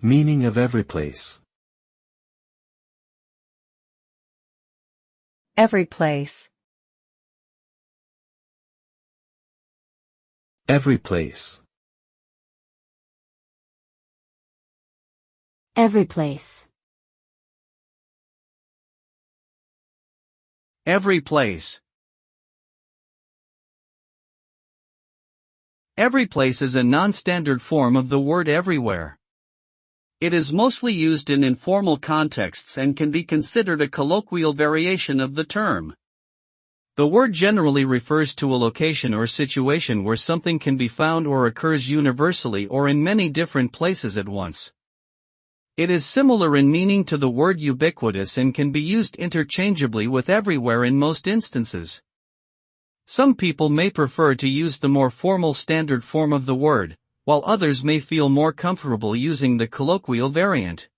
Meaning of everyplace. Everyplace. Everyplace. Everyplace. Everyplace. Everyplace is a non-standard form of the word everywhere. It is mostly used in informal contexts and can be considered a colloquial variation of the term. The word generally refers to a location or situation where something can be found or occurs universally or in many different places at once. It is similar in meaning to the word ubiquitous and can be used interchangeably with everywhere in most instances. Some people may prefer to use the more formal standard form of the word, while others may feel more comfortable using the colloquial variant.